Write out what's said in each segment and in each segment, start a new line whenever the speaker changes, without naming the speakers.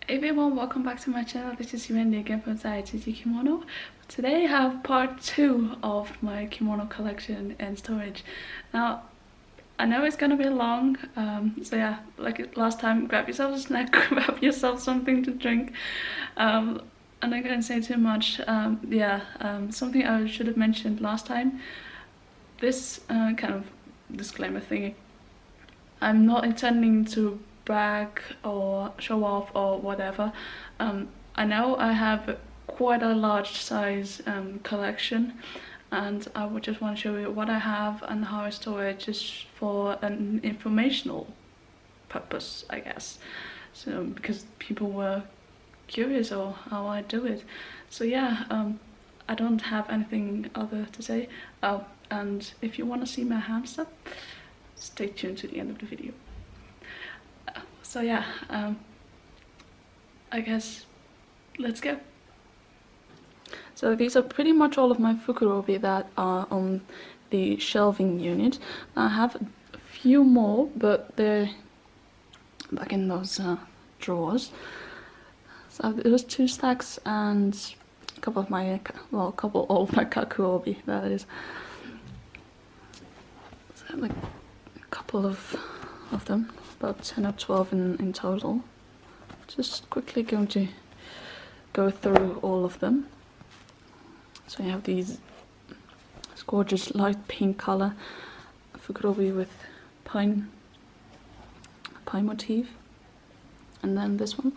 Hey everyone, welcome back to my channel. This is Wendy again from Chayatsuji Kimono. Today I have part 2 of my kimono collection and storage. Now, I know it's gonna be long, so yeah, like last time, grab yourself a snack, grab yourself something to drink. I'm not gonna say too much. Something I should have mentioned last time. This kind of disclaimer thingy. I'm not intending to brag or show off or whatever. I know I have quite a large size collection, and I would just want to show you what I have and how I store it, just for an informational purpose, I guess. So because people were curious or how I do it. So yeah, I don't have anything other to say. Oh, and if you want to see my hamster, stay tuned to the end of the video. So yeah, I guess let's go. So these are pretty much all of my fukurobi that are on the shelving unit. I have a few more, but they're back in those drawers. So there's 2 stacks and a couple of my, all of my kakuobi, that is. So I have like a couple of them, about 10 or 12 in total. Just quickly going to go through all of them. So you have these gorgeous light pink color fukurobi with pine motif, and then this one.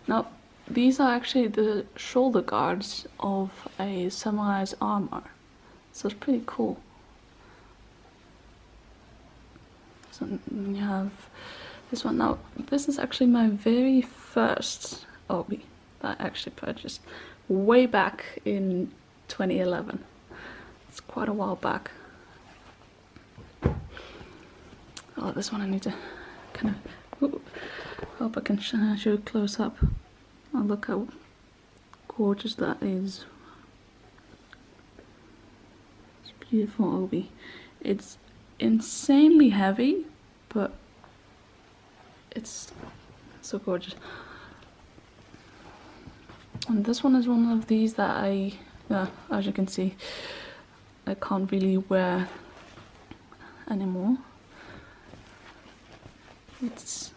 Now these are actually the shoulder guards of a samurai's armor, so it's pretty cool. So you have this one. Now this is actually my very first obi that I actually purchased way back in 2011. It's quite a while back. Oh, this one I need to kind of hope I can show you close up. Oh, look how gorgeous that is. It's beautiful obi. It's insanely heavy, but it's so gorgeous. And this one is one of these that as you can see, I can't really wear anymore. It's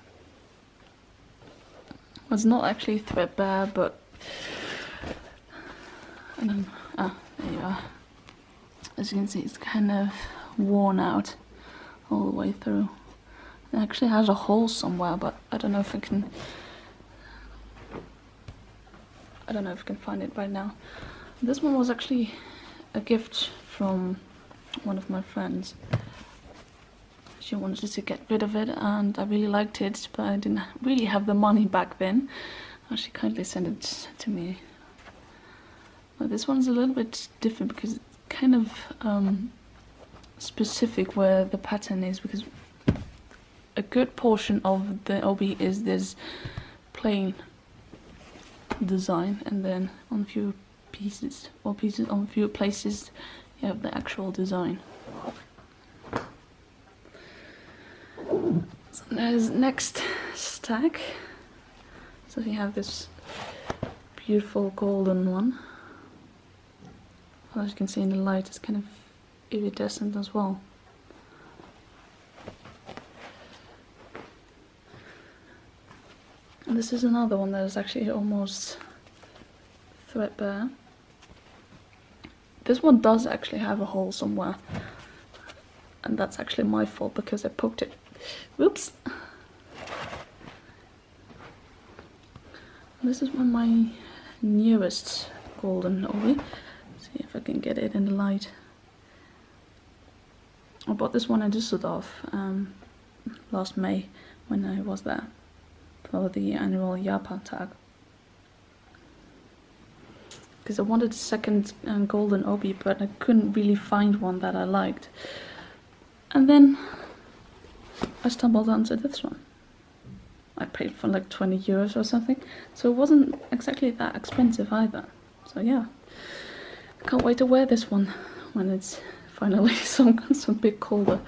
not actually threadbare, but I don't know. There you are. As you can see, it's kind of worn out all the way through. It actually has a hole somewhere, but I don't know if I can find it right now. This one was actually a gift from one of my friends. She wanted to get rid of it, and I really liked it, but I didn't really have the money back then. She kindly sent it to me. But this one's a little bit different because it's kind of specific where the pattern is, because a good portion of the obi is this plain design, and then on a few pieces on a few places you have the actual design. So there's next stack. So you have this beautiful golden one. As you can see in the light, it's kind of iridescent as well. And this is another one that is actually almost threadbare. This one does actually have a hole somewhere, and that's actually my fault because I poked it. Whoops! This is one of my newest golden obi. See if I can get it in the light. I bought this one in Düsseldorf last May when I was there for the annual Japan tag, because I wanted a second golden obi, but I couldn't really find one that I liked. And then I stumbled onto this one. I paid for like 20 euros or something, so it wasn't exactly that expensive either. So yeah, I can't wait to wear this one when it's finally some bit colder.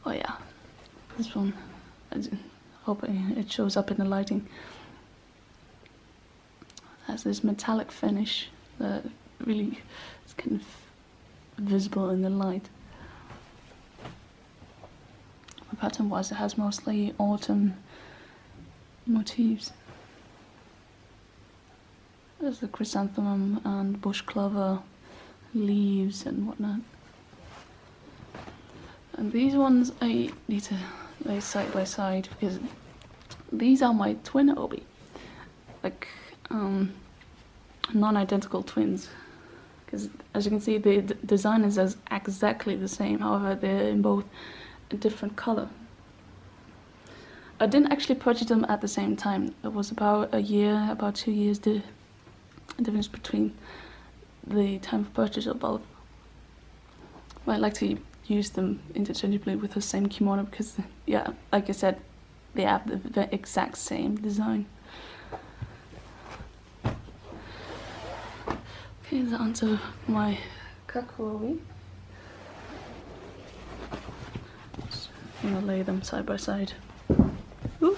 Oh yeah, This one, I hope it shows up in the lighting. It has this metallic finish that really is kind of visible in the light. Pattern wise, it has mostly autumn motifs. There's the chrysanthemum and bush clover leaves and whatnot. And these ones I need to lay side by side because these are my twin obi, like non-identical twins. Because as you can see, the design is exactly the same. However, they're in both a different color. I didn't actually purchase them at the same time. It was about a year, about 2 years, the difference between the time of purchase of both. I like to use them interchangeably with the same kimono because, yeah, like I said, they have the exact same design. Okay, so onto my kakuobi. I'm gonna lay them side by side. Ooh.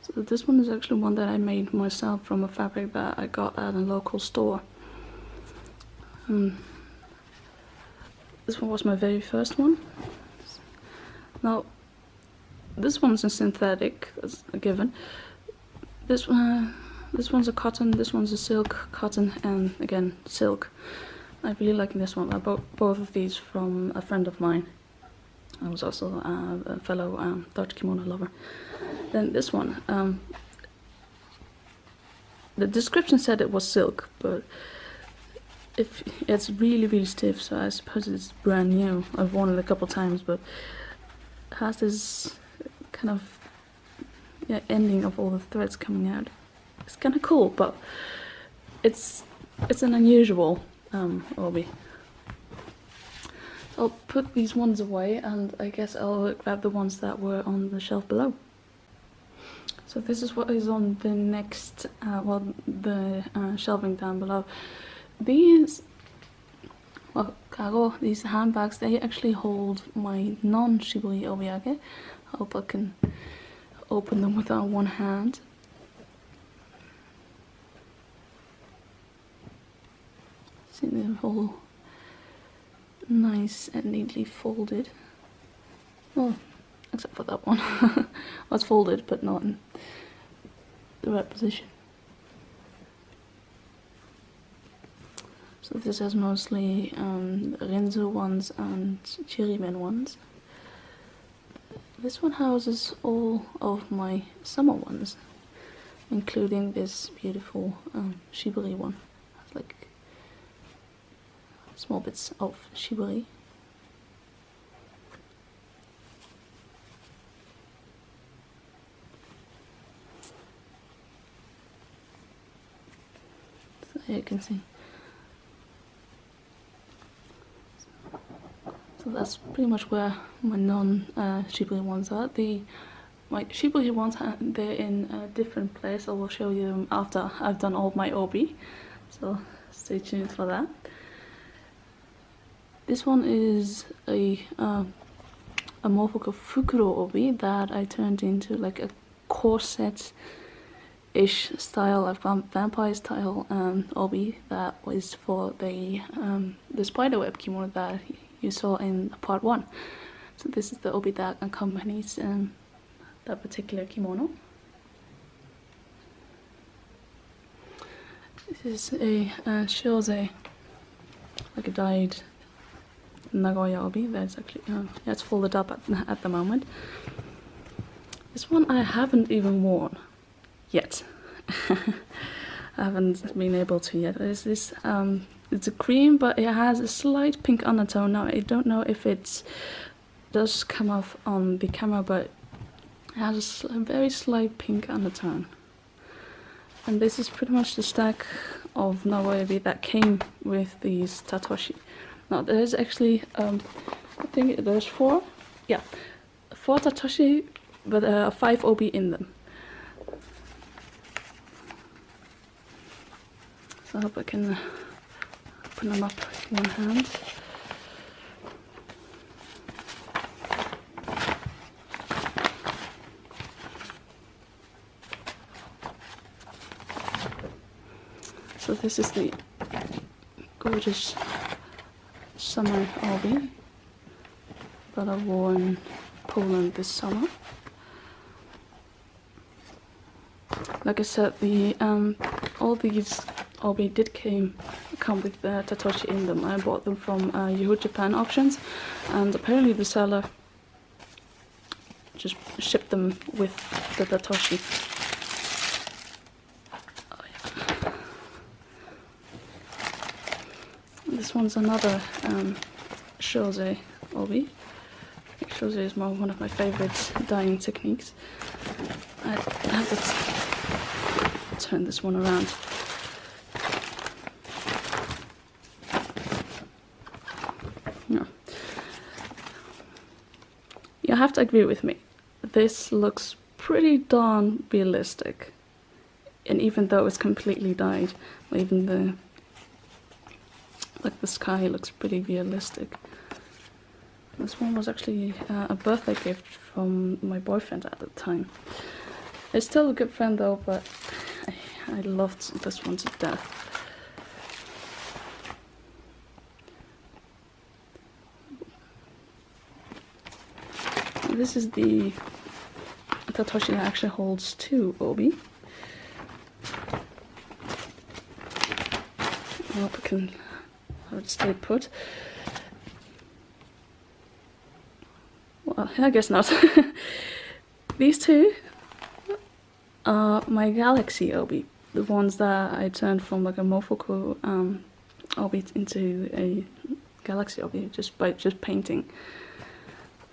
So this one is actually one that I made myself from a fabric that I got at a local store. This one was my very first one. Now, this one's a synthetic, as a given. This one's a cotton, this one's a silk, cotton, and again, silk. I really like this one. I bought both of these from a friend of mine. I was also a fellow Dutch kimono lover. Then this one, the description said it was silk, but it's really stiff, so I suppose it's brand new. I've worn it a couple times, but it has this kind of ending of all the threads coming out. It's kind of cool, but it's an unusual obi. So I'll put these ones away, and I guess I'll grab the ones that were on the shelf below. So this is what is on the next, the shelving down below. These, kago, these handbags, they actually hold my non-shibori obiyage. I hope I can open them without one hand. See, they're all nice and neatly folded. Well, except for that one. Well, it's folded, but not in the right position. So this has mostly Rinzo ones and Chirimen ones. This one houses all of my summer ones, including this beautiful shibori one. It's like small bits of shibori. So here you can see. So that's pretty much where my non-shibori ones are. My shibori ones, they're in a different place. I will show you them after I've done all my obi. So stay tuned for that. This one is a Morphical Fukuro obi that I turned into like a corset-ish style, a vampire style obi that was for the spiderweb kimono that you saw in part 1. So this is the obi that accompanies that particular kimono. This is a Shose, like a dyed Nagoya obi. That's actually it's folded up at the moment. This one I haven't even worn yet. I haven't been able to yet. There's this it's a cream, but it has a slight pink undertone. Now I don't know if it does come off on the camera, but it has a very slight pink undertone. And this is pretty much the stack of Nagoya obi that came with these Tatoshi. Now there's actually, I think there's 4 Tatoshi, but 5 obi in them. So I hope I can open them up with one hand. So this is the gorgeous summer obi that I wore in Poland this summer. Like I said, the all these obi did come with Tatoshi in them. I bought them from Yahoo Japan auctions, and apparently the seller just shipped them with the Tatoshi. Oh, yeah. This one's another Shose obi. Shose is one of my favorite dyeing techniques. I have to turn this one around. No. You have to agree with me. This looks pretty darn realistic. And even though it's completely dyed, even the sky looks pretty realistic. This one was actually a birthday gift from my boyfriend at the time. He's still a good friend though, but I loved this one to death. This is the Tatoshi that actually holds two obi. I hope I can have it stay put. Well, I guess not. These two are my Galaxy obi, the ones that I turned from like a Mofoku obi into a Galaxy obi just by painting.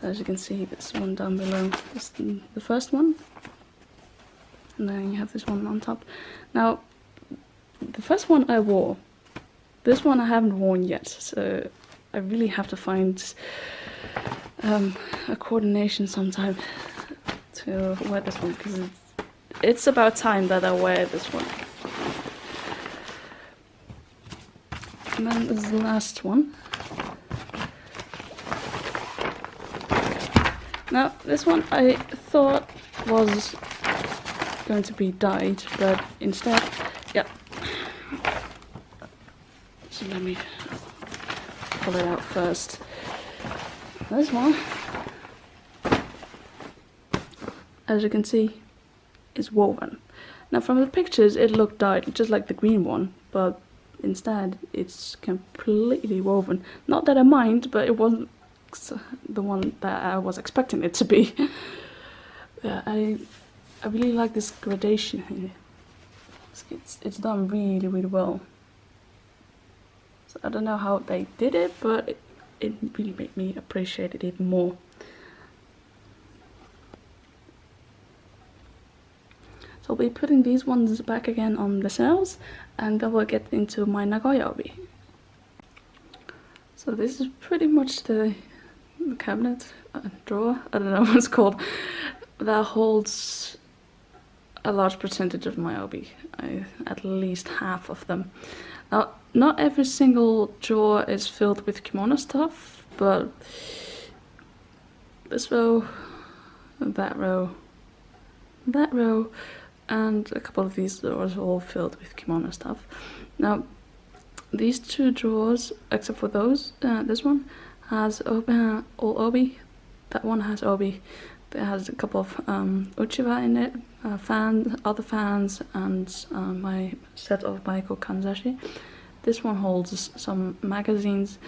As you can see, this one down below is the first one, and then you have this one on top. Now, the first one I wore, this one I haven't worn yet, so I really have to find a coordination sometime to wear this one, because it's about time that I wear this one. And then there's the last one. Now, this one I thought was going to be dyed, but instead, yeah. So let me pull it out first. This one, as you can see, is woven. Now, from the pictures, it looked dyed, just like the green one, but instead, it's completely woven. Not that I mind, but it wasn't the one that I was expecting it to be. Yeah, I really like this gradation here. It's done really, really well. So I don't know how they did it, but it really made me appreciate it even more. So I'll be putting these ones back again on the shelves, and then we'll get into my Nagoya obi. So this is pretty much the cabinet, drawer, I don't know what it's called, that holds a large percentage of my obi, at least half of them. Now, not every single drawer is filled with kimono stuff, but this row, that row, and a couple of these drawers are all filled with kimono stuff. Now, these two drawers, except for those, this one has all obi, that one has obi. It has a couple of uchiwa in it, other fans, and my set of Maiko Kanzashi. This one holds some magazines,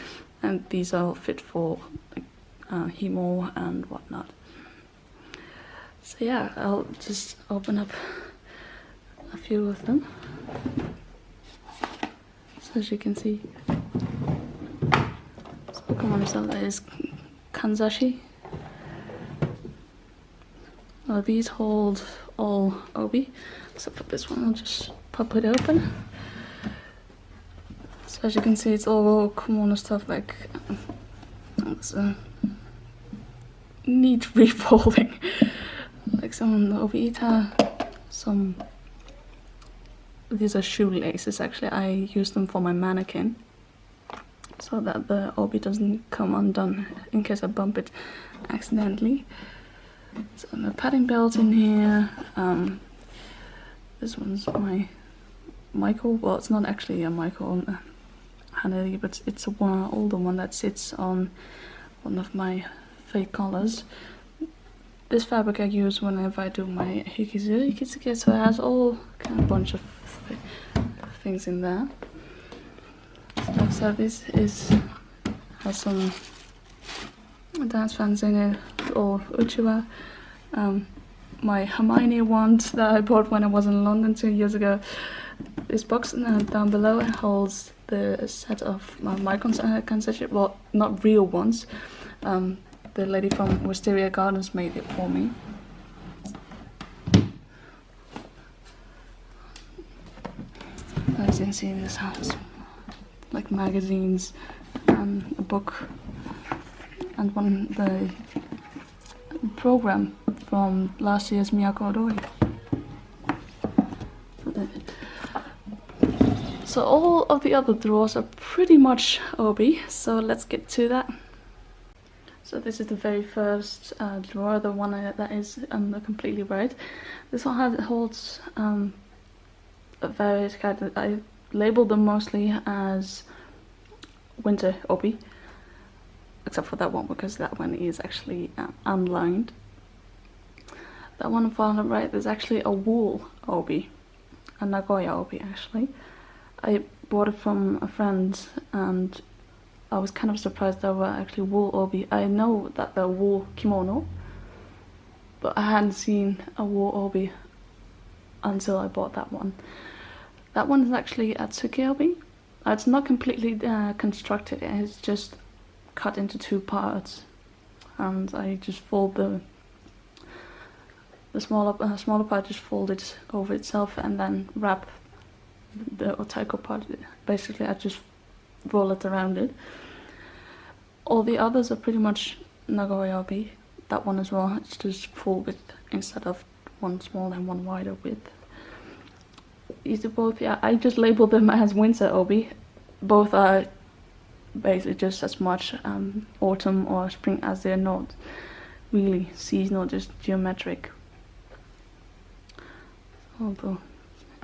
and these are fit for like, himo and whatnot. So yeah, I'll just open up a few of them. So as you can see, Pokemon stuff that is Kanzashi. These hold all obi, except for this one. I'll just pop it open. So as you can see, it's all kimono stuff, like it's neat refolding, like some obi-ita, some these are shoelaces actually. I use them for my mannequin, so that the obi doesn't come undone in case I bump it accidentally. So the padding belt in here. This one's my Michael. Well, it's not actually a Michael Haneli, but it's a older one that sits on one of my fake collars. This fabric I use whenever I do my hikizuri kitsuke, so it has all kind of bunch of things in there. So this has some dance fans in it, or uchiwa. My Hermione wand that I bought when I was in London 2 years ago. This box down below holds the set of my kanseshi, well, not real ones. The lady from Wisteria Gardens made it for me. As you can see, this has like magazines and a book and the program from last year's Miyako Odori. So all of the other drawers are pretty much obi, so let's get to that. So this is the very first drawer, the one that is completely right. This one holds various kinds. I labeled them mostly as winter obi, except for that one because that one is actually unlined. That one on the right, there's actually a wool obi, a Nagoya obi actually. I bought it from a friend and I was kind of surprised there were actually wool obi. I know that they're wool kimono, but I hadn't seen a wool obi until I bought that one. That one is actually a tsuke obi. It's not completely constructed, it's just cut into 2 parts. And I just fold the smaller part, just fold it over itself and then wrap the otaiko part. Basically I just roll it around it. All the others are pretty much Nagoya obi. That one as well, it's just full width instead of one small and one wider width. These are both, yeah, I just labeled them as winter obi. Both are basically just as much autumn or spring as they're not really seasonal, just geometric. Although,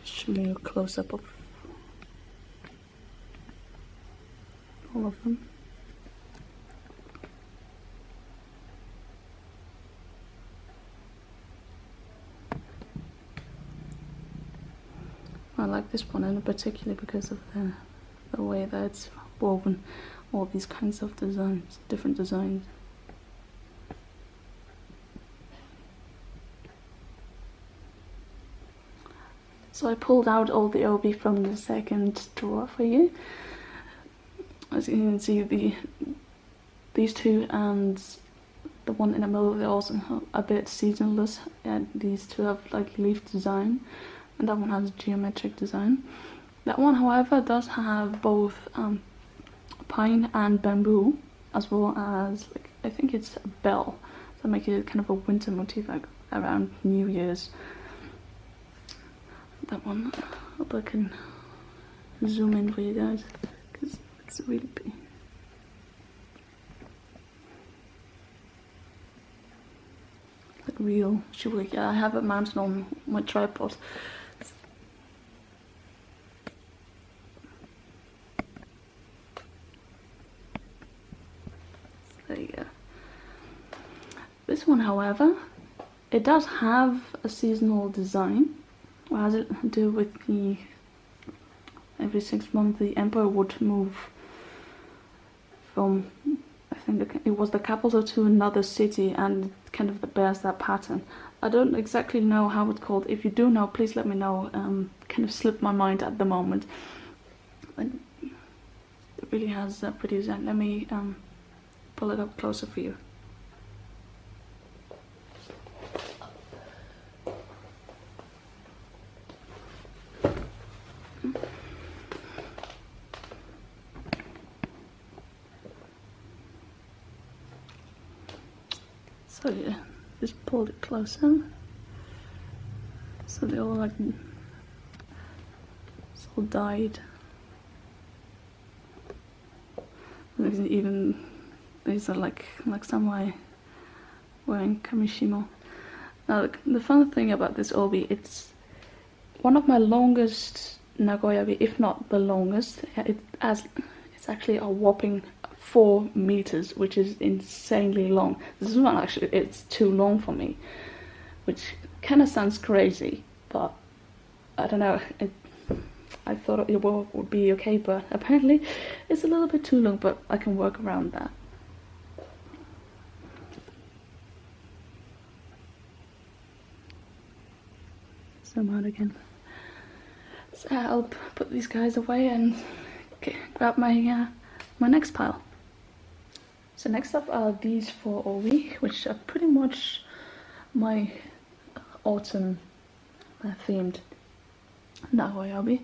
show you a close-up of all of them. I like this one in particular because of the way that it's woven all these kinds of designs, different designs. So I pulled out all the obi from the second drawer for you. As you can see, these 2 and the one in the middle, they're also a bit seasonless. And these 2 have like leaf design, and that one has geometric design. That one, however, does have both pine and bamboo, as well as like, I think it's a bell, so make it kind of a winter motif, like around New Year's. That one, I hope I can zoom in for you guys because it's really big. Like real jewelry. Yeah, I have it mounted on my tripod. There you go. This one, however, it does have a seasonal design. What has it to do with the every 6 months the emperor would move from, I think it was the capital, to another city, and it kind of bears that pattern. I don't exactly know how it's called. If you do know, please let me know. Kind of slipped my mind at the moment. But it really has a pretty design. Let me pull it up closer for you. So yeah, just pulled it closer. So they all like all dyed. Even these are like samurai wearing kamishimo. Now the fun thing about this obi, it's one of my longest nagoyabi, if not the longest. It's actually a whopping 4 meters, which is insanely long. This one actually, it's too long for me, which kind of sounds crazy, but I don't know. I thought it would be okay, but apparently it's a little bit too long, but I can work around that. Zoom out again. So I'll put these guys away and grab my my next pile. So next up are these 4 obi, which are pretty much my autumn themed nagoyabi.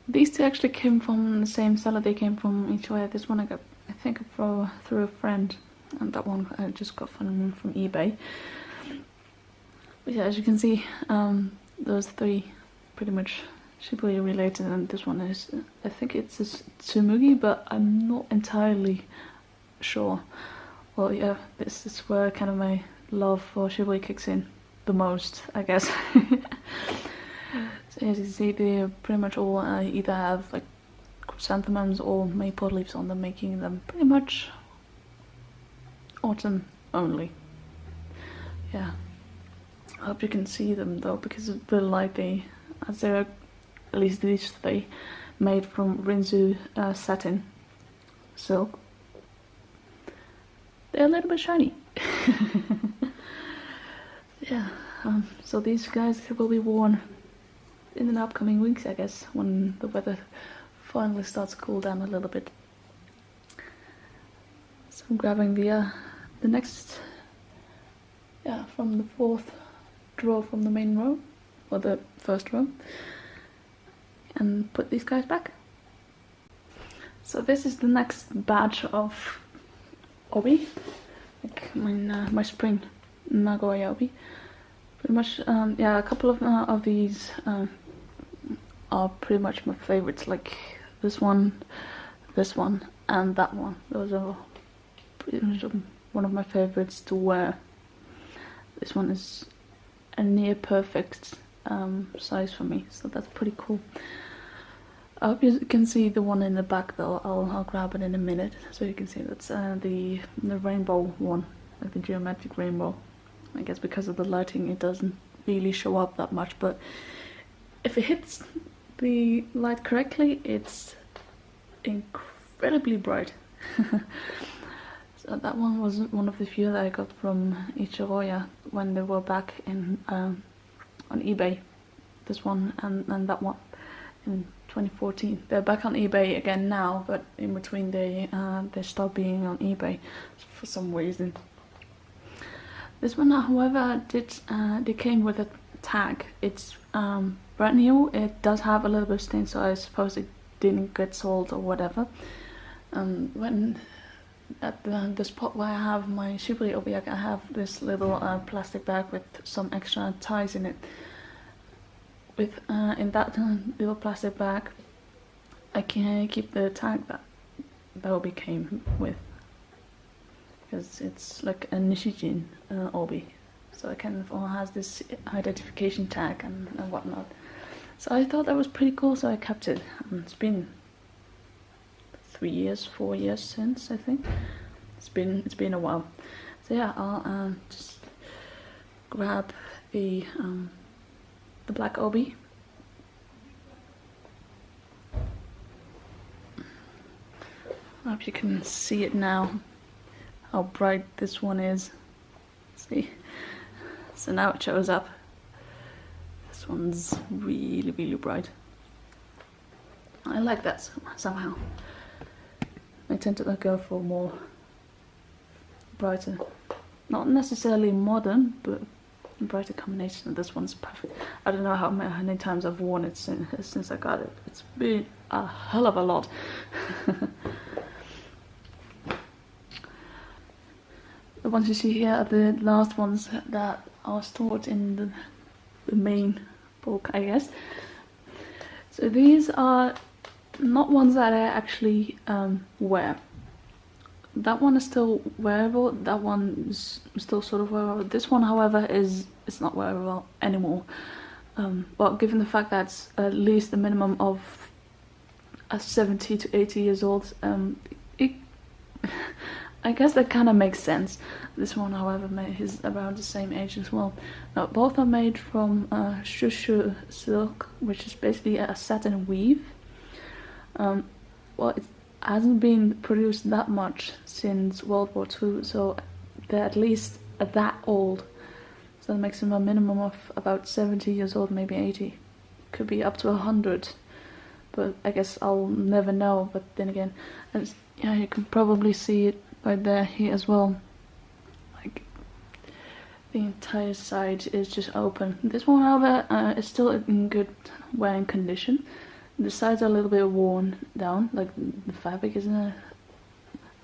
These 2 actually came from the same seller. They came from Ichiwaya. This one I got, I think, through a friend, and that one I just got from eBay. But yeah, as you can see, those 3 pretty much Shibuya related, and this one is, I think it's a Tsumugi, but I'm not entirely sure. Well, yeah, this is where kind of my love for Shibuya kicks in the most, I guess. So as you can see, they pretty much all either have like chrysanthemums or maple leaves on them, making them pretty much autumn only. Yeah, I hope you can see them though, because of the light, as they're, at least these 3, made from Rinzu satin silk. They're a little bit shiny. Yeah, so these guys will be worn in the upcoming weeks, I guess, when the weather finally starts to cool down a little bit. So I'm grabbing the next, from the 4th row from the main row, or the 1st row, and put these guys back. So this is the next batch of obi, like my spring Nagoya obi. Pretty much, a couple of these are pretty much my favorites, like this one, and that one. Those are pretty much one of my favorites to wear. This one is a near perfect size for me, so that's pretty cool. I hope you can see the one in the back though. I'll grab it in a minute so you can see that's the rainbow one, like the geometric rainbow. I guess because of the lighting it doesn't really show up that much, but if it hits the light correctly, it's incredibly bright. So that one was one of the few that I got from Ichiroya when they were back in on eBay. This one and that one in 2014. They're back on eBay again now, but in between they stopped being on eBay for some reason. This one, however, they came with a tag. It's brand new. It does have a little bit of stain, so I suppose it didn't get sold or whatever. When at the spot where I have my Shibuya obi, I have this little plastic bag with some extra ties in it. With in that little plastic bag, I can keep the tag that obi came with, because it's like a Nishijin obi, so it kind of has this identification tag and whatnot. So I thought that was pretty cool, so I kept it. It's been 4 years since, I think. It's been a while. So yeah, I'll just grab the black obi. I hope you can see it now, how bright this one is. See? So now it shows up. This one's really, really bright. I like that somehow. I tend to go for more brighter, not necessarily modern, but brighter combination. And this one's perfect. I don't know how many times I've worn it since I got it. It's been a hell of a lot. The ones you see here are the last ones that are stored in the main book, I guess. So these are not ones that I actually wear. That one is still wearable, that one is still sort of wearable. This one, however, is not wearable anymore. Well, given the fact that it's at least a minimum of 70 to 80 years old, I guess that kind of makes sense. This one, however, is around the same age as well. Now, both are made from shushu silk, which is basically a satin weave. Well, it hasn't been produced that much since World War II, so they're at least that old. So that makes them a minimum of about 70 years old, maybe 80. Could be up to 100, but I guess I'll never know. But then again, yeah, you can probably see it right there, here as well. Like, the entire side is just open. This one, however, is still in good wearing condition. The sides are a little bit worn down, like the fabric isn't. I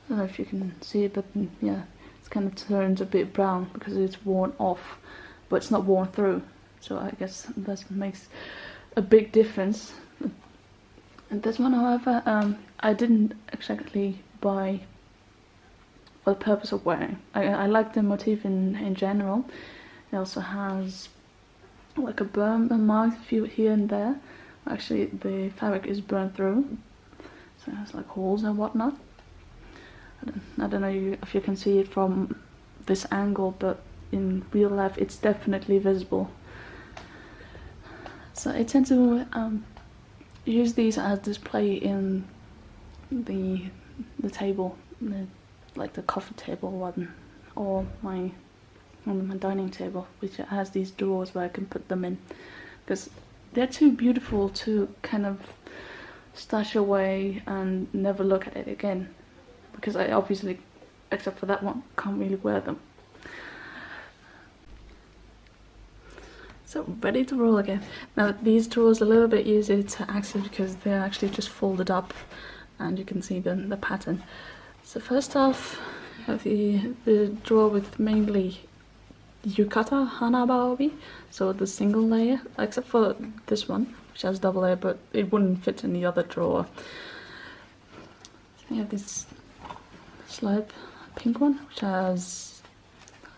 don't know if you can see it, but yeah, it's kind of turned a bit brown because it's worn off, but it's not worn through. So I guess that makes a big difference. And this one, however, I didn't exactly buy for the purpose of wearing. I like the motif in general. It also has like a burn mark here and there. Actually, the fabric is burned through, so it has like holes and whatnot. I don't know if you can see it from this angle, but in real life it's definitely visible. So I tend to use these as display in the table, like the coffee table one, or on my dining table, which has these drawers where I can put them in, because they're too beautiful to kind of stash away and never look at it again, because I obviously, except for that one, can't really wear them. So ready to roll again. Now these drawers are a little bit easier to access because they're actually just folded up and you can see the pattern. So first off, I have the drawer with mainly yukata hanabaobi, so the single layer, except for this one, which has double layer, but it wouldn't fit in the other drawer. So we have this slight pink one, which has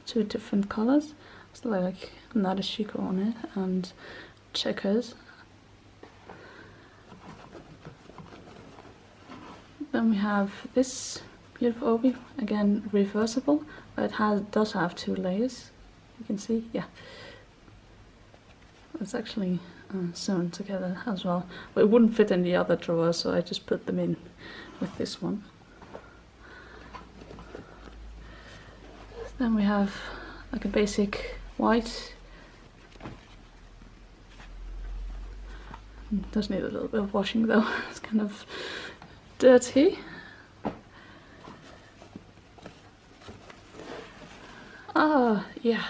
2 different colors. It's like Nadeshiko on it, and checkers. Then we have this beautiful obi, again reversible, but it does have 2 layers. You can see, yeah. It's actually sewn together as well. But it wouldn't fit in the other drawer, so I just put them in with this one. Then we have like a basic white. It does need a little bit of washing though. It's kind of dirty. Ah, yeah,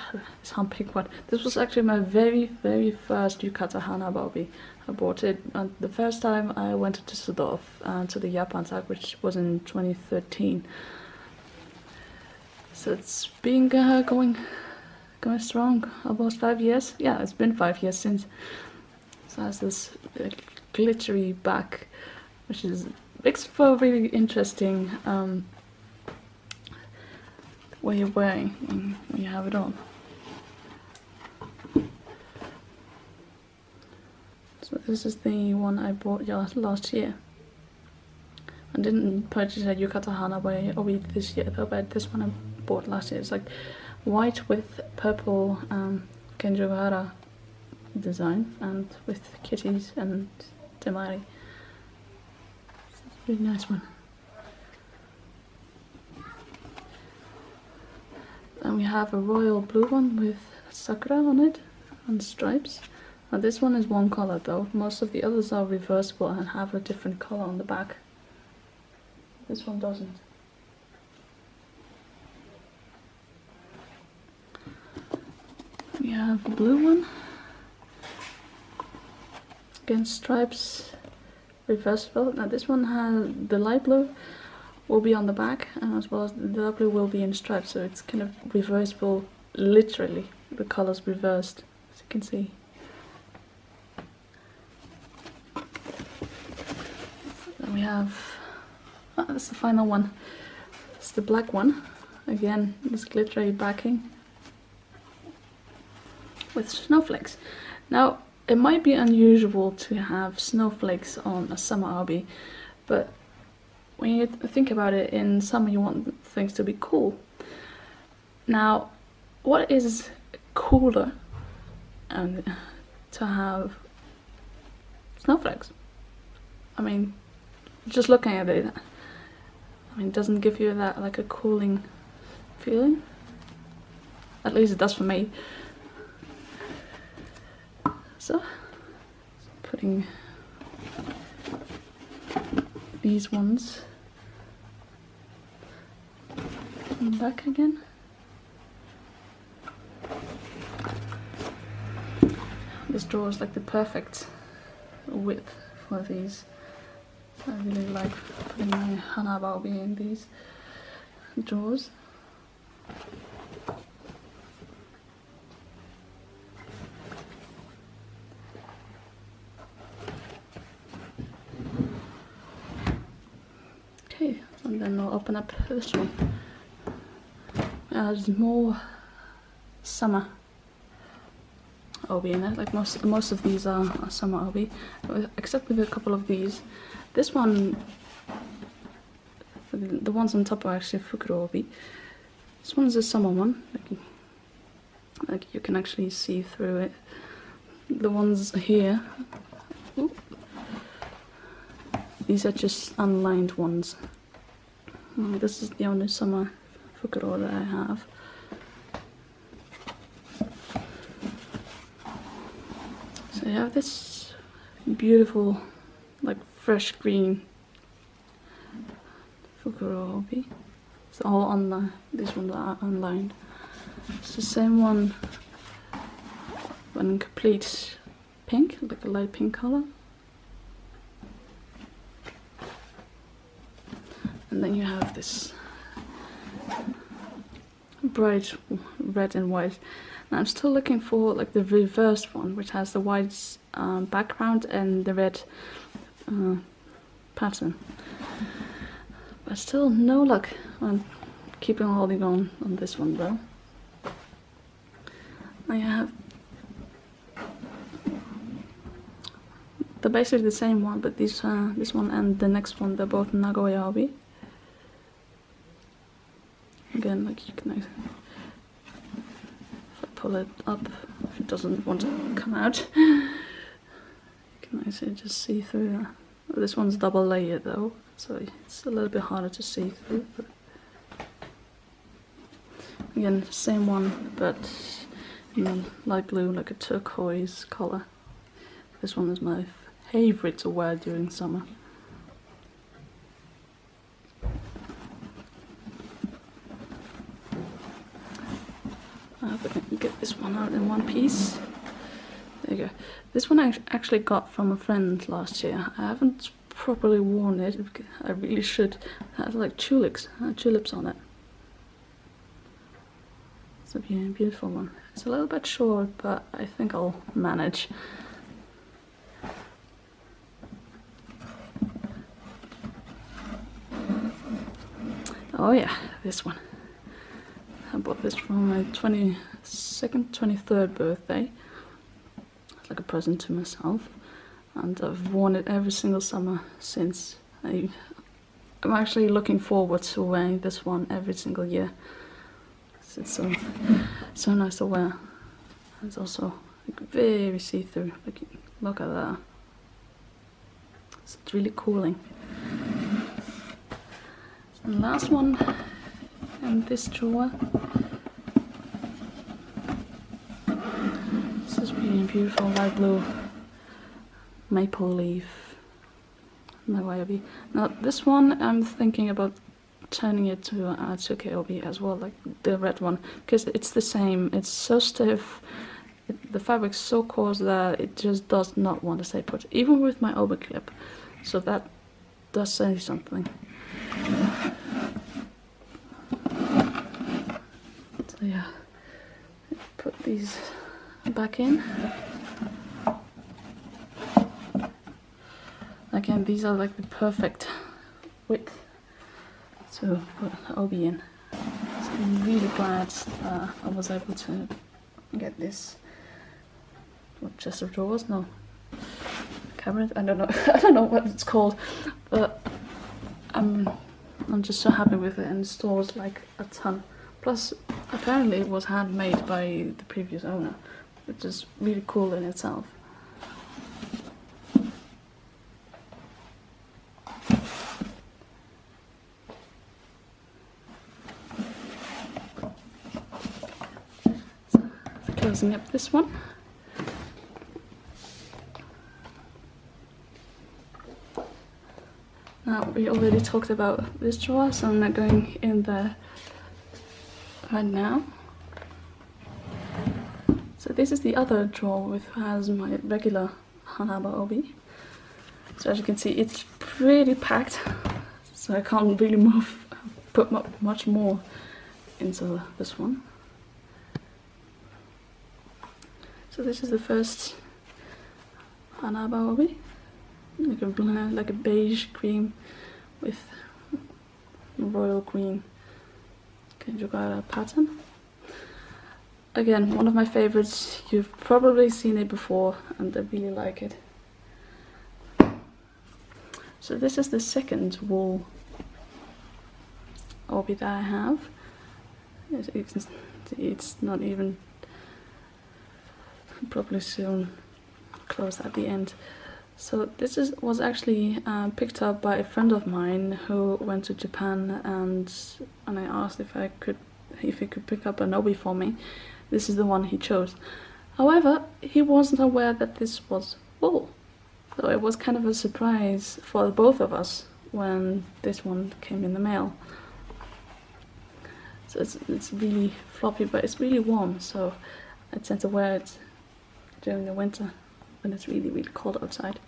this pink one. This was actually my very first yukata hanabaobi. I bought it the first time I went to Düsseldorf, to the Japan tag, which was in 2013. So it's been going strong, almost 5 years. Yeah, it's been 5 years since. So it has this glittery back, which makes for a really interesting what you're wearing when you have it on. So this is the one I bought last year. I didn't purchase a yukata hanabaobi this year though, but this one I bought last year. It's like white with purple Genjogara design and with kitties and temari. It's a really nice one. And we have a royal blue one with sakura on it and stripes. Now this one is one color though. Most of the others are reversible and have a different color on the back. This one doesn't. We have a blue one. Again, stripes, reversible. Now this one has the light blue will be on the back, as well as the dark blue will be in stripes, so it's kind of reversible, literally. The colors reversed, as you can see. we have, that's the final one. It's the black one. Again, this glittery backing with snowflakes. Now, it might be unusual to have snowflakes on a summer hobby, but when you think about it, in summer you want things to be cool. Now, what is cooler and to have snowflakes? I mean, just looking at it, I mean, it doesn't give you that like a cooling feeling? At least it does for me. So, putting these ones back again. This drawer is like the perfect width for these. So I really like putting my hanabaobi in these drawers. Okay, and then I'll open up this one. There's more summer obi in it, like most of these are summer obi, except with a couple of these. This one, the ones on top are actually fukuro obi. This one's a summer one, like you can actually see through it. The ones here, ooh, these are just unlined ones. This is the only summer fukuro that I have. So I have this beautiful, like fresh green fukuro obi. It's all unlined. These ones are unlined. It's the same one, but in complete pink, like a light pink color. And then you have this bright red and white. And I'm still looking for like the reversed one, which has the white background and the red pattern. But still no luck. I'm keeping holding on this one though. I have, they're basically the same one, but this one and the next one, they're both Nagoya obi. Again, like you can, if I pull it up, if it doesn't want to come out, you can actually just see through that. This one's double layered though, so it's a little bit harder to see through. But again, same one, but in light blue, like a turquoise color. This one is my favorite to wear during summer. I hope I can get this one out in one piece. There you go. This one I actually got from a friend last year. I haven't properly worn it. I really should. It has like tulips on it. It's a beautiful one. It's a little bit short, but I think I'll manage. Oh yeah, this one. I bought this for my 22nd, 23rd birthday. It's like a present to myself. And I've worn it every single summer since. I'm actually looking forward to wearing this one every single year. It's so nice to wear. It's also like very see-through. Like, look at that. It's really cooling. And the last one in this drawer. This is really beautiful light blue maple leaf Nagoya obi. Now this one I'm thinking about turning it to a Tsuke obi as well, like the red one, because it's the same. It's so stiff. The fabric's so coarse that it just does not want to stay put, even with my obi clip. So that does say something. So yeah, put these back in. Again, these are like the perfect width to put obi in. So I'm really glad I was able to get this. What, chest of drawers? No, cabinet? I don't know. I don't know what it's called, but I'm just so happy with it, and it stores like a ton. Plus, apparently it was handmade by the previous owner, which is really cool in itself. So, closing up this one. Now, we already talked about this drawer, so I'm not going in there right now. So this is the other drawer which has my regular Hanaba obi. So as you can see, it's pretty packed, so I can't really put much more into this one. So this is the first Hanaba obi. Like a beige cream with royal green Kenjogara pattern. Again, one of my favorites. You've probably seen it before, and I really like it. So this is the second wool obi that I have. It's not even properly sewn closed at the end. So this was actually picked up by a friend of mine who went to Japan, and I asked if he could pick up an obi for me. This is the one he chose. However, he wasn't aware that this was wool, so it was kind of a surprise for both of us when this one came in the mail. So it's really floppy, but it's really warm, so I tend to wear it during the winter when it's really, really cold outside.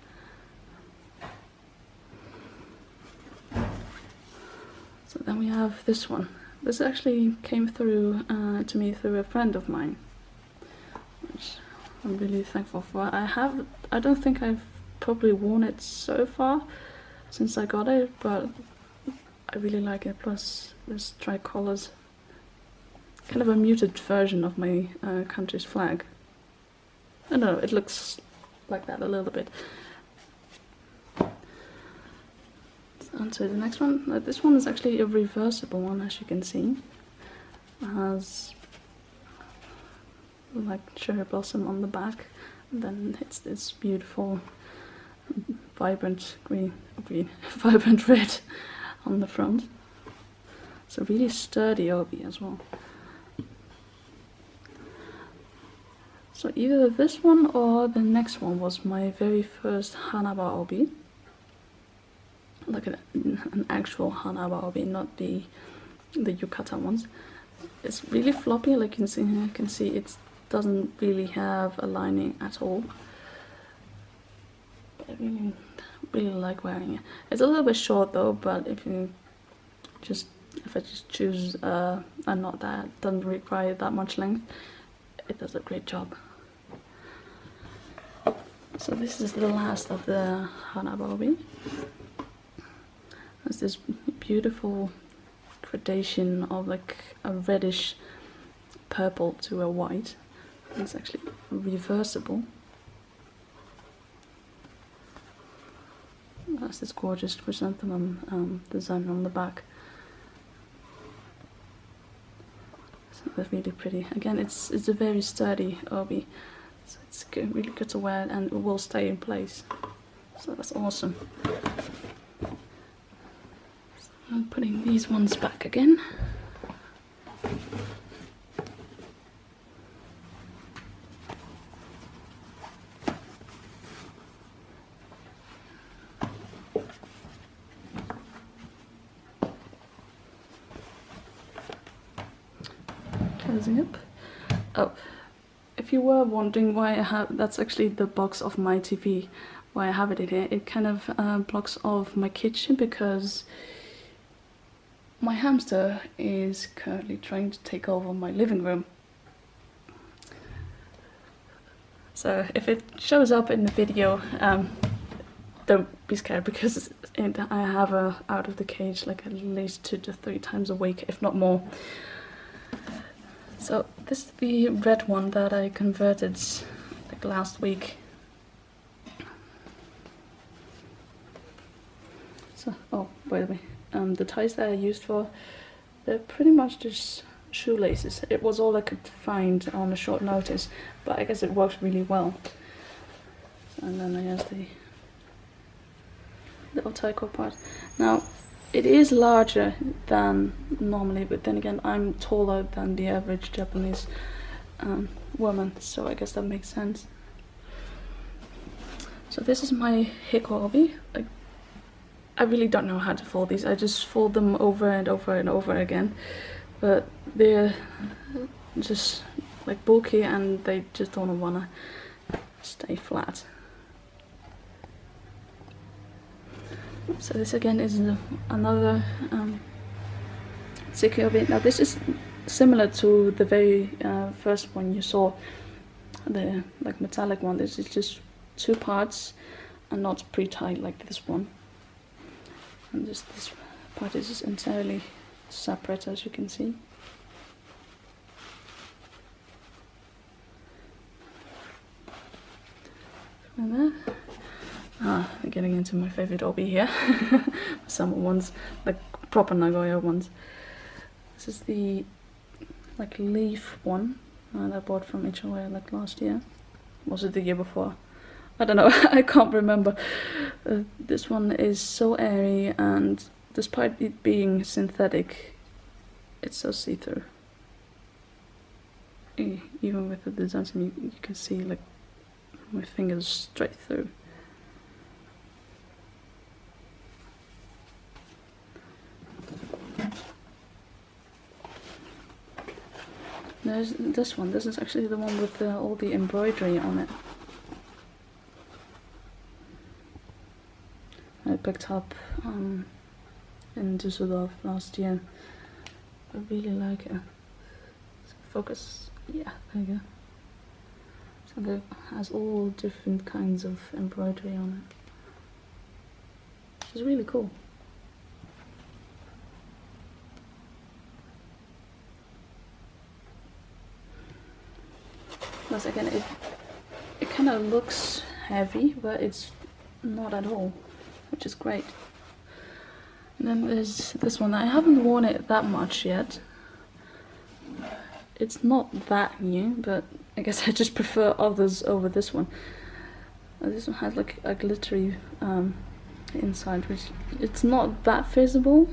So then we have this one. This actually came through to me through a friend of mine, which I'm really thankful for. I don't think I've probably worn it so far since I got it, but I really like it. Plus there's tricolours, kind of a muted version of my country's flag. I don't know, it looks like that a little bit. On to the next one. This one is actually a reversible one, as you can see. It has like cherry blossom on the back, and then it's this beautiful vibrant vibrant red on the front. So really sturdy obi as well. So either this one or the next one was my very first Hanaba obi. Like an actual Hanaba obi, not the yukata ones. It's really floppy, like you can see it doesn't really have a lining at all. But I really like wearing it. It's a little bit short though, but if I just choose a knot that doesn't require that much length, it does a great job. So this is the last of the Hanaba obi. There's this beautiful gradation of like a reddish purple to a white. It's actually reversible. That's this gorgeous chrysanthemum design on the back. So that's really pretty. Again, it's a very sturdy obi, so it's really good to wear, and it will stay in place. So that's awesome. I'm putting these ones back again. Closing up. Oh, if you were wondering why I have, that's actually the box of my TV, why I have it in here. It kind of blocks off my kitchen because my hamster is currently trying to take over my living room. So if it shows up in the video, don't be scared, because I have her out of the cage like at least 2 to 3 times a week, if not more. So this is the red one that I converted like last week. So, oh, by the way, the ties that I used for, they're pretty much just shoelaces. It was all I could find on a short notice, but I guess it works really well. And then I have the little taiko part. Now, it is larger than normally, but then again, I'm taller than the average Japanese woman, so I guess that makes sense. So this is my hiko-obi. I really don't know how to fold these. I just fold them over and over and over again, but they're just like bulky and they just don't wanna stay flat. So this again is another tsuki-obi. Now this is similar to the very first one you saw, the like metallic one. This is just 2 parts and not pre-tied like this one. And just this part is just entirely separate, as you can see. And there. I'm getting into my favorite obi here. Summer ones, like proper Nagoya ones. This is the like leaf one that I bought from HOA like last year. Was it the year before? I don't know, I can't remember. This one is so airy, and despite it being synthetic, it's so see-through. Even with the design, you can see like my fingers straight through. There's this one. This is actually the one with all the embroidery on it. I picked up in Düsseldorf last year. I really like it. So focus, yeah, there you go. So it has all different kinds of embroidery on it. Which is really cool. Plus again, it kind of looks heavy, but it's not at all, which is great. And then there's this one. I haven't worn it that much yet. It's not that new, but I guess I just prefer others over this one. This one has like a glittery inside, which it's not that visible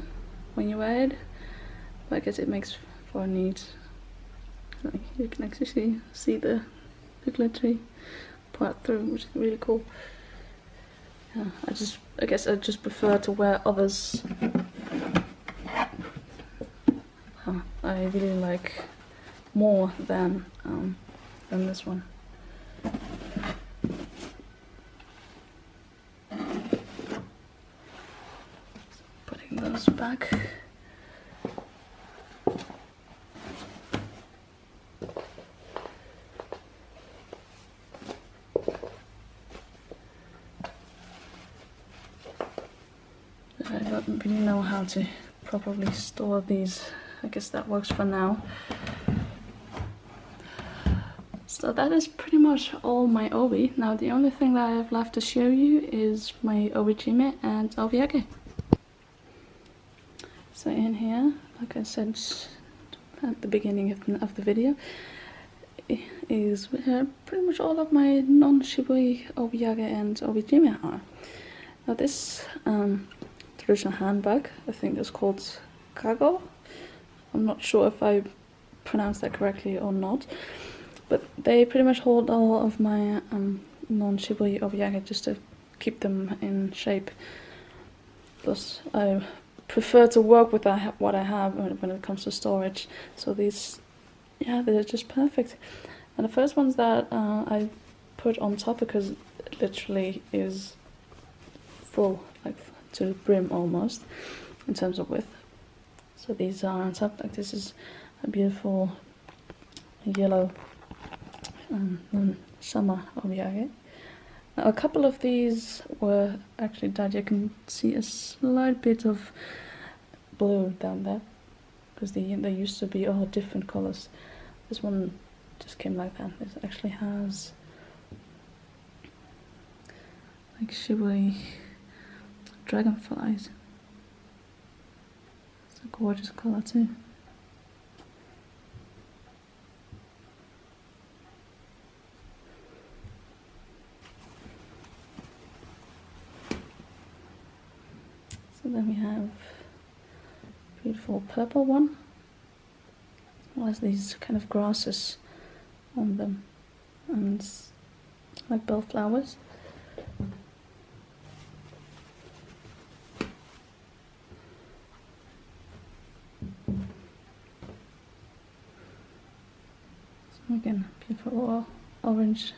when you wear it, but I guess it makes for a neat. Like you can actually see the glittery part through, which is really cool. Yeah, I guess I just prefer to wear others. I really like more than this one. Putting those back. I don't really know how to properly store these. I guess that works for now. So that is pretty much all my obi. Now the only thing that I have left to show you is my obijime and obiage. So in here, like I said at the beginning of the video, is pretty much all of my non-shibui obiage and obijime are. Now this traditional handbag, I think it's called kago. I'm not sure if I pronounced that correctly or not, but they pretty much hold all of my non-shibui obiage just to keep them in shape. Plus, I prefer to work with what I have when it comes to storage. So these, yeah, they're just perfect. And the first ones that I put on top, because it literally is full, like to the brim almost, in terms of width. So these are on top. Like this is a beautiful yellow summer obiage, Now, a couple of these were actually dyed. You can see a slight bit of blue down there, because they used to be all different colors. This one just came like that. It actually has like shivery dragonflies. It's a gorgeous color too. So then we have a beautiful purple one. It has these kind of grasses on them, and like bellflowers. So again, beautiful orange.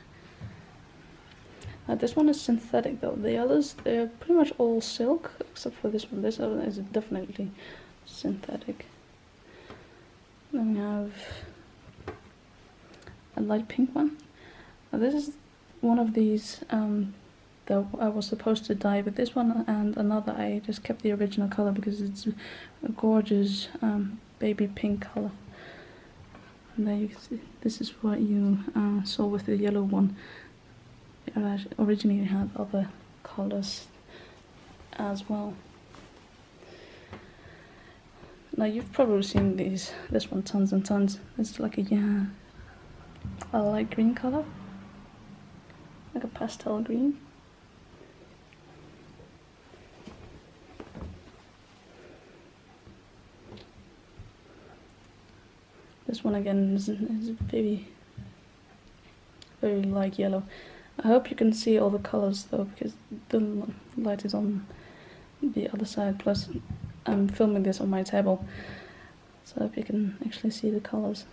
This one is synthetic though. The others, they're pretty much all silk, except for this one. This one is definitely synthetic. Then we have a light pink one. Now this is one of these that I was supposed to dye with this one and another. I just kept the original color because it's a gorgeous baby pink color. And there you can see, this is what you saw with the yellow one. It originally had other colors as well. Now you've probably seen this one tons and tons. It's like a light green color, like a pastel green. This one again is very light yellow. I hope you can see all the colors though, because the light is on the other side, plus I'm filming this on my table, so I hope you can actually see the colors.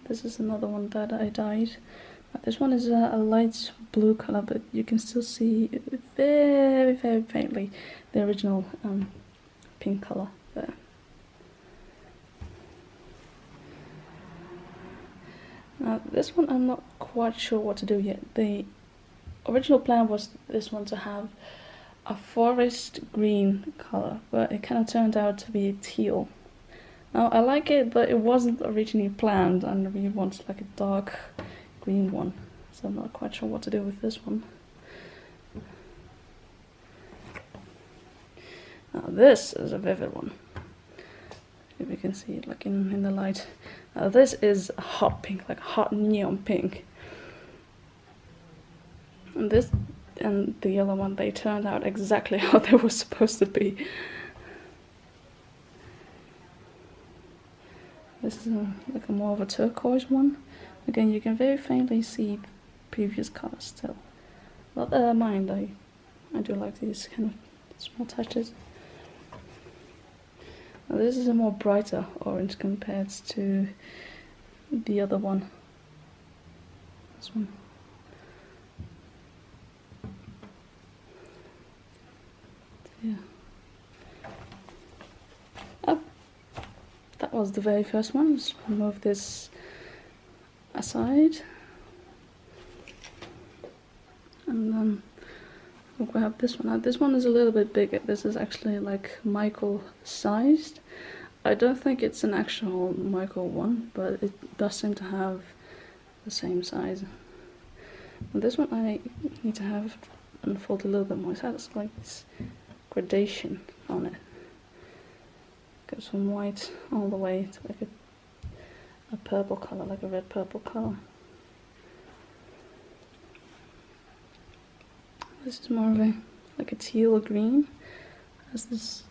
This is another one that I dyed. This one is a light blue color, but you can still see very faintly the original pink color there. Now this one I'm not quite sure what to do yet. The original plan was this one to have a forest green color, but it kind of turned out to be teal. Now I like it, but it wasn't originally planned, and I really want like a dark green one, so I'm not quite sure what to do with this one. Now this is a vivid one. If you can see it like in the light. Now this is a hot pink, like hot neon pink. And this and the yellow one, they turned out exactly how they were supposed to be. This is like a more of a turquoise one. Again, you can very faintly see the previous color still. But mind, I do like these kind of small touches. Now this is a more brighter orange compared to the other one. This one. Yeah. Oh, that was the very first one. Just move this aside. And then we'll grab this one. Now this one is a little bit bigger. This is actually like Michael sized. I don't think it's an actual Michael one, but it does seem to have the same size. And this one I need to have unfold a little bit more. It has like this gradation on it. Goes from white all the way to like a purple color, like a red purple color. This is more of like a teal green. It has this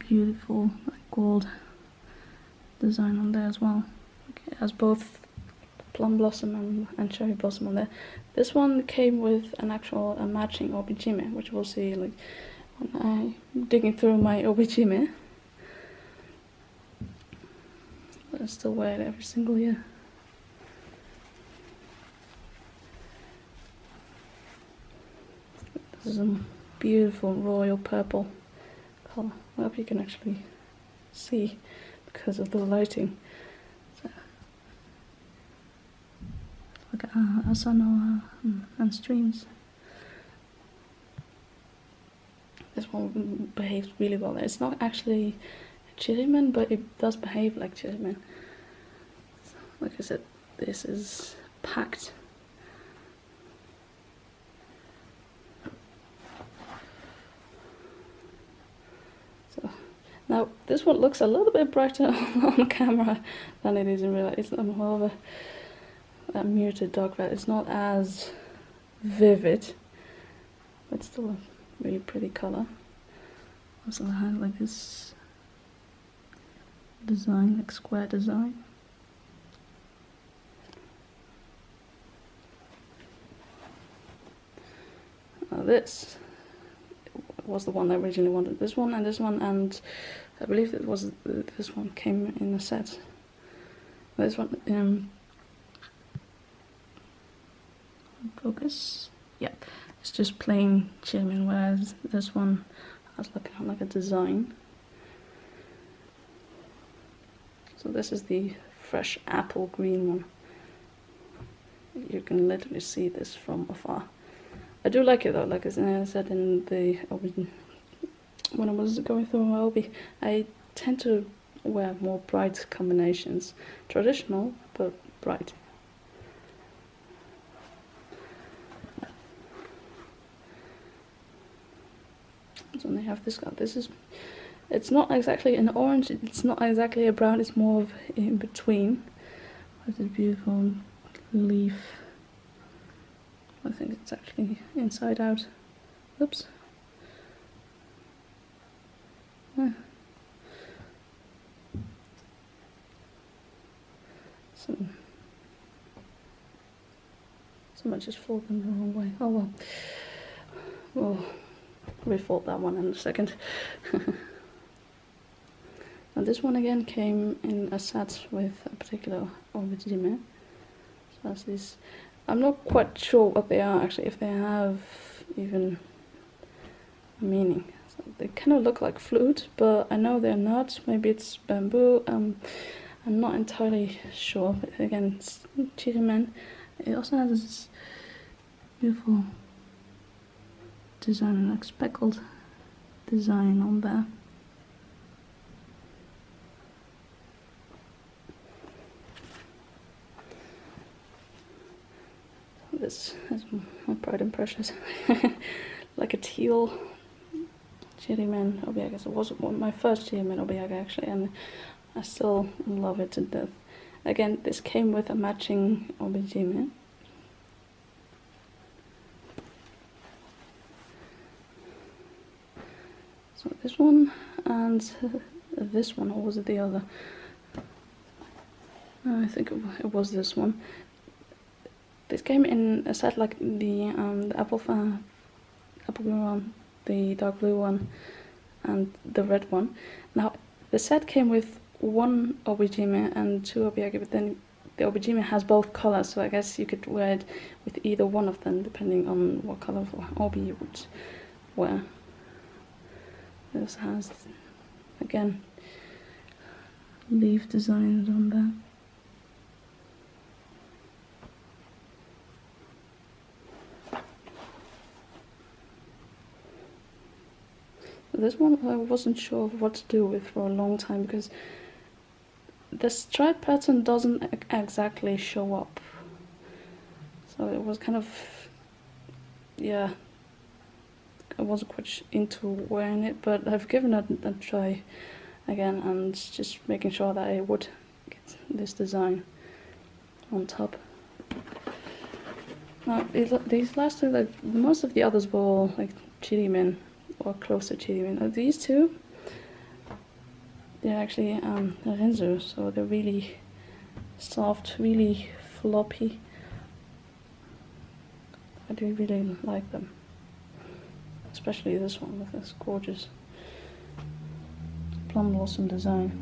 beautiful like gold design on there as well. It has both plum blossom and cherry blossom on there. This one came with an actual matching obijime, which we'll see like when I'm digging through my obijime. But I still wear it every single year. This is a beautiful royal purple colour. I hope you can actually see because of the lighting. Asano and streams. This one behaves really well. It's not actually a chirimen, but it does behave like chirimen. Like I said, this is packed. So now this one looks a little bit brighter on camera than it is in real life. It's more of a muted dark red. It's not as vivid, but still a really pretty color. Also, I have like this design, like square design. This was the one I originally wanted. This one, and I believe it was this one came in a set. This one, focus. Yeah, it's just plain chirimen, whereas this one has like a design. So this is the fresh apple green one. You can literally see this from afar. I do like it though, like I said in the when I was going through my obi, I tend to wear more bright combinations. Traditional, but bright. So they have this color. It's not exactly an orange, it's not exactly a brown, it's more of in between. With this beautiful leaf. I think it's actually inside out. Oops. So much just fold them the wrong way. Oh well. We'll refold that one in a second. And this one again came in a set with a particular origime. So that's this. I'm not quite sure what they are actually, if they have even a meaning. So they kind of look like flute, but I know they're not. Maybe it's bamboo. I'm not entirely sure. But again, it's chirimen. It also has this beautiful design, like speckled design on there. This is my pride and precious. Like a teal chirimen obiage. It was my first chirimen obiage actually, and I still love it to death. Again, this came with a matching obijime. So this one and this one, or was it the other? I think it was this one. This came in a set like the apple green one, the dark blue one, and the red one. Now the set came with one obijime and two obiage, but then the obijime has both colors, so I guess you could wear it with either one of them depending on what color of obi you would wear. This has again leaf designs on there. This one I wasn't sure of what to do with for a long time because the stripe pattern doesn't exactly show up. So it was kind of, yeah, I wasn't quite into wearing it, but I've given it a try again and just making sure that I would get this design on top. Now these last two, like most of the others were all like chirimen or close to chirimen. These two, they're actually rinzu, so they're really soft, really floppy. I do really like them, especially this one with this gorgeous plum blossom design.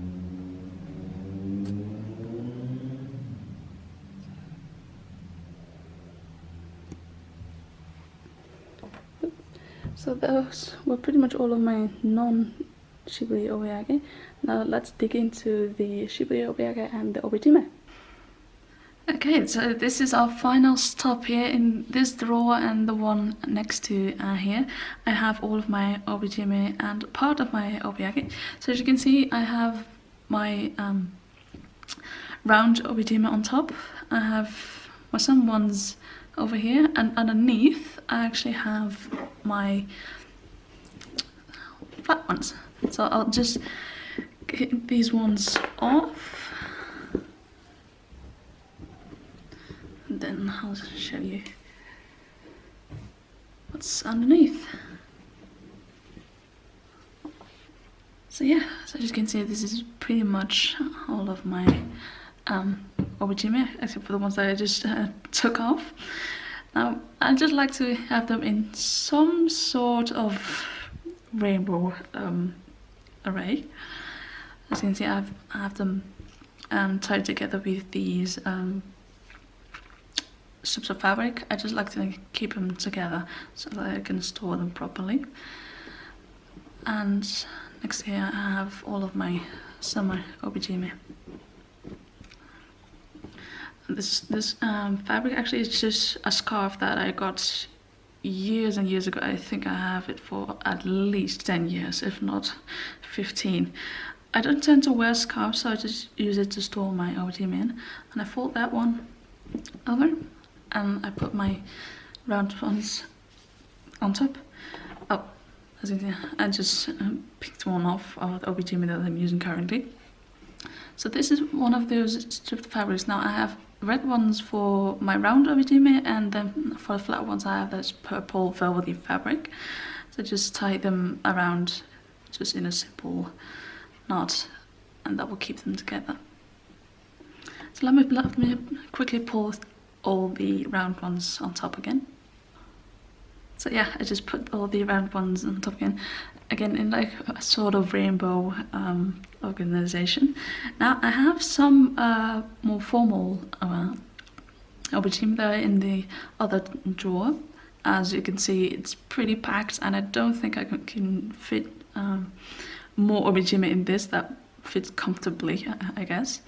So those were pretty much all of my non-shibui obiage. Now let's dig into the shibui obiage and the obijime. Okay, Okay, so this is our final stop here in this drawer and the one next to here. I have all of my obijime and part of my obiyage. So as you can see, I have my round obijime on top. I have my some ones over here, and underneath I actually have my flat ones. So I'll just get these ones off. Then I'll show you what's underneath. So yeah, so as you can see, this is pretty much all of my obijime, except for the ones that I just took off. Now, I just like to have them in some sort of rainbow array. As you can see, I have them tied together with these strips of fabric. I just like to keep them together so that I can store them properly. And next here I have all of my summer obijime. This fabric actually is just a scarf that I got years and years ago. I think I have it for at least 10 years, if not 15. I don't tend to wear scarves, so I just use it to store my obijime in. And I fold that one over, and I put my round ones on top. Oh, as you can see, I just picked one off of the obijime that I'm using currently. So this is one of those stripped fabrics. Now I have red ones for my round obijime, and then for the flat ones I have this purple velvety fabric. So just tie them around just in a simple knot, and that will keep them together. So let me quickly pull all the round ones on top again. So yeah, I just put all the round ones on top again in like a sort of rainbow organization. Now I have some more formal obijime there in the other drawer. As you can see, it's pretty packed, and I don't think I can fit more obijime in this that fits comfortably, I guess.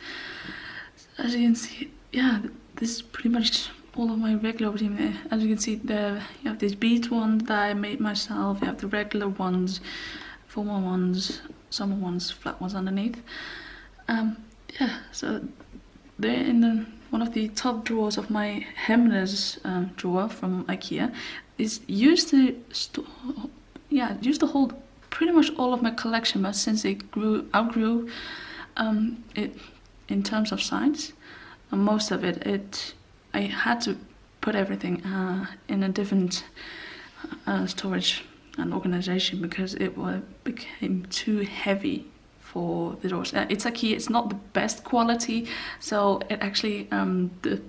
As you can see, yeah, this is pretty much all of my regular obijime. As you can see, there you have these bead ones that I made myself. You have the regular ones, formal ones, summer ones, flat ones underneath. Yeah, so they're in one of the top drawers of my Hemnes drawer from IKEA. It's used to hold pretty much all of my collection, but since it outgrew it in terms of size, most of it I had to put everything in a different storage and organization because it became too heavy for the drawers. It's IKEA, it's not the best quality, so it actually the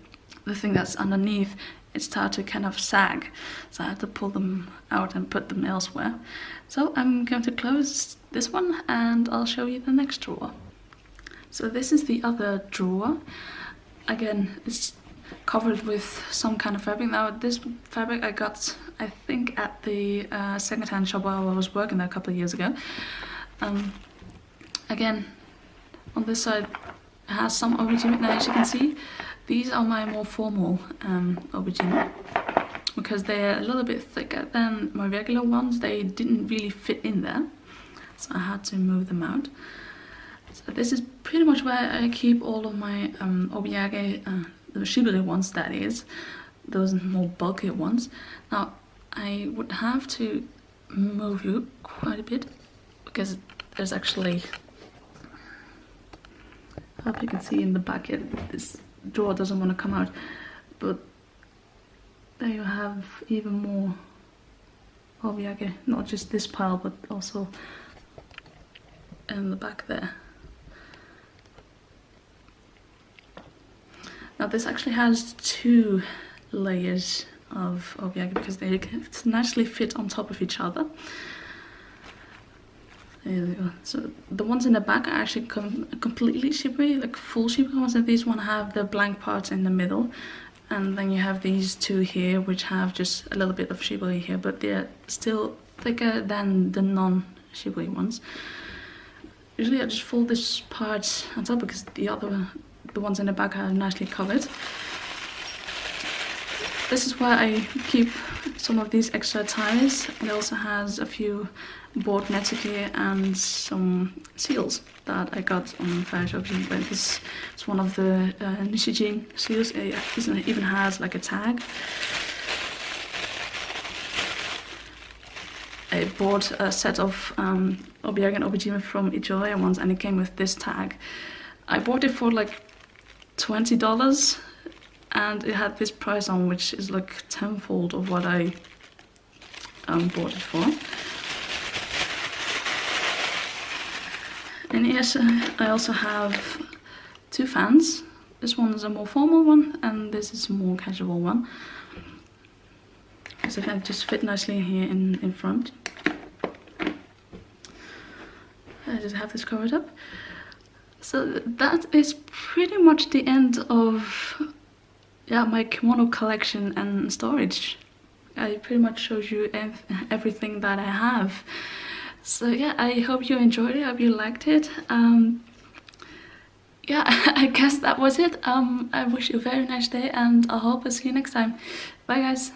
thing that's underneath, it started to kind of sag, so I had to pull them out and put them elsewhere. So I'm going to close this one and I'll show you the next drawer. So this is the other drawer. Again, it's covered with some kind of fabric. Now this fabric I got, I think, at the second-hand shop while I was working there a couple of years ago. Again, on this side it has some obijime. Now as you can see, these are my more formal obijime because they're a little bit thicker than my regular ones. They didn't really fit in there, so I had to move them out. So this is pretty much where I keep all of my obiyage, the shibari ones, that is, those more bulky ones. Now I would have to move you quite a bit because there's actually, I hope you can see in the back here, this drawer doesn't want to come out, but there you have even more obiyage, not just this pile but also in the back there. Now this actually has 2 layers of obiyage because they nicely fit on top of each other. There we go. So the ones in the back are actually completely shibari, like full shibari ones, and these one have the blank parts in the middle. And then you have these 2 here which have just a little bit of shibari here, but they're still thicker than the non-shibari ones. Usually I just fold this part on top because the ones in the back are nicely covered. this is where I keep some of these extra ties. It also has a few board netsuke and some seals that I got on Chayatsuji. But this is one of the Nishijin seals. It even has like a tag. I bought a set of Obiage and Obijime from Ijoya once, and it came with this tag. I bought it for like $20, and it had this price on, which is like tenfold of what I bought it for. And yes, I also have two fans. This one is a more formal one, and this is a more casual one. So it can just fit nicely here in front. I just have this covered up. So that is pretty much the end of my kimono collection and storage. I pretty much showed you everything that I have. So yeah, I hope you enjoyed it. I hope you liked it. Yeah, I guess that was it. I wish you a very nice day, and I hope I'll see you next time. Bye guys.